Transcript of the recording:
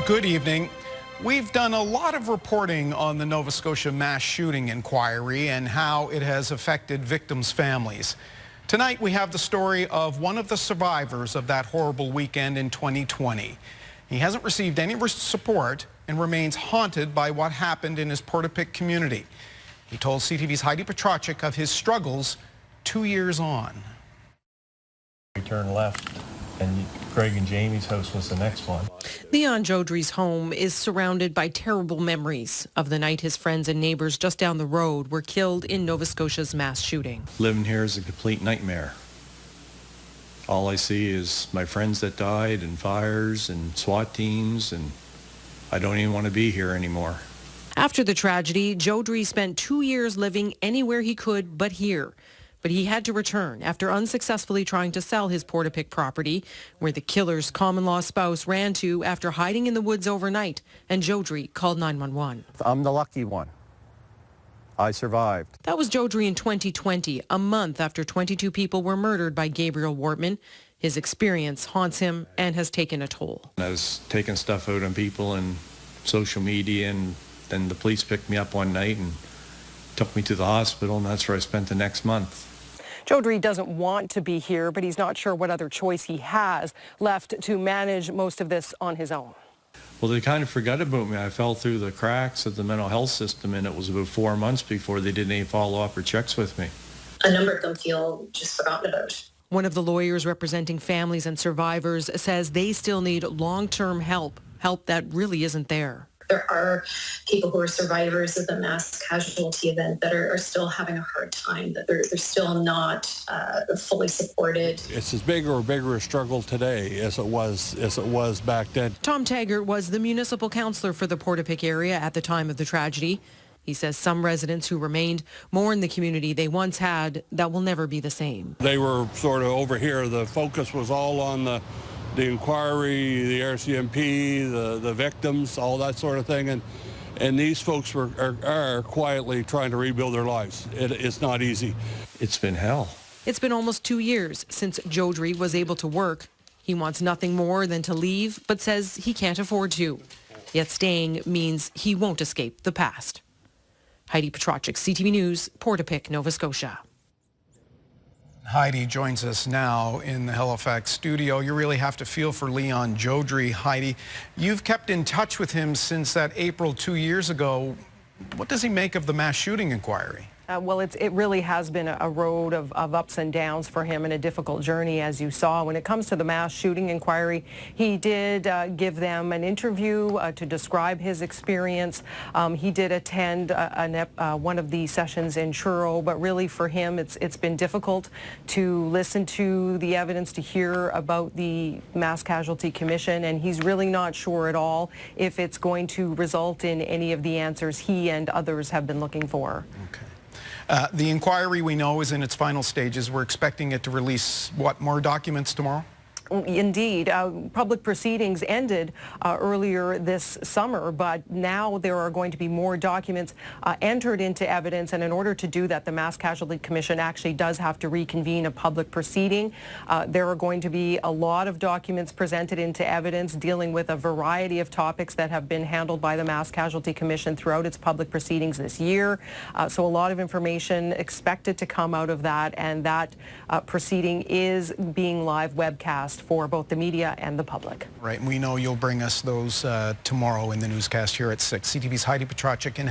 Good evening. We've done a lot of reporting on the Nova Scotia mass shooting inquiry and how it has affected victims' families. Tonight we have the story of one of the survivors of that horrible weekend in 2020. He hasn't received any support and remains haunted by what happened in his Portapique community. He told CTV's Heidi Canadians of his struggles 2 years on. We turned left and Greg and Jamie's house was the next one. Leon Jodry's home is surrounded by terrible memories of the night his friends and neighbors just down the road were killed in Nova Scotia's mass shooting. Living here is a complete nightmare. All I see is my friends that died and fires and SWAT teams, and I don't even want to be here anymore. After the tragedy, Jodry spent 2 years living anywhere he could but here. But he had to return after unsuccessfully trying to sell his Portapique property, where the killer's common-law spouse ran to after hiding in the woods overnight, and Jodry called 911. I'm the lucky one. I survived. That was Jodry in 2020, a month after 22 people were murdered by Gabriel Wortman. His experience haunts him and has taken a toll. I was taking stuff out on people and social media, and then the police picked me up one night and took me to the hospital, and that's where I spent the next month. Jodry doesn't want to be here, but he's not sure what other choice he has left to manage most of this on his own. Well, they kind of forgot about me. I fell through the cracks of the mental health system, and it was about 4 months before they did any follow-up or checks with me. A number of them feel just forgotten about. One of the lawyers representing families and survivors says they still need long-term help that really isn't there. There are people who are survivors of the mass casualty event that are still having a hard time, that they're still not fully supported. It's as big or bigger a struggle today as it was back then. Tom Taggart was the municipal councillor for the Portapique area at the time of the tragedy. He says some residents who remained mourn the community they once had that will never be the same. They were sort of over here. The focus was all on the inquiry, the RCMP, the victims, all that sort of thing, and these folks are quietly trying to rebuild their lives. It's not easy. It's been hell. It's been almost 2 years since Jodry was able to work. He wants nothing more than to leave, but says he can't afford to. Yet staying means he won't escape the past. Heidi Canadians, CTV News, Portapique, Nova Scotia. Heidi joins us now in the Halifax studio. You really have to feel for Leon Jodry, Heidi. You've kept in touch with him since that April 2 years ago. What does he make of the mass shooting inquiry? Well, it really has been a road of ups and downs for him and a difficult journey, as you saw. When it comes to the mass shooting inquiry, he did give them an interview to describe his experience. He did attend one of the sessions in Truro, but really for him, it's been difficult to listen to the evidence, to hear about the Mass Casualty Commission, and he's really not sure at all if it's going to result in any of the answers he and others have been looking for. Okay. The inquiry, we know, is in its final stages. We're expecting it to release, what, more documents tomorrow? Indeed. Public proceedings ended earlier this summer, but now there are going to be more documents entered into evidence, and in order to do that, the Mass Casualty Commission actually does have to reconvene a public proceeding. There are going to be a lot of documents presented into evidence dealing with a variety of topics that have been handled by the Mass Casualty Commission throughout its public proceedings this year. So a lot of information expected to come out of that, and that proceeding is being live webcast for both the media and the public. Right, and we know you'll bring us those tomorrow in the newscast here at 6. CTV's Heidi Canadians in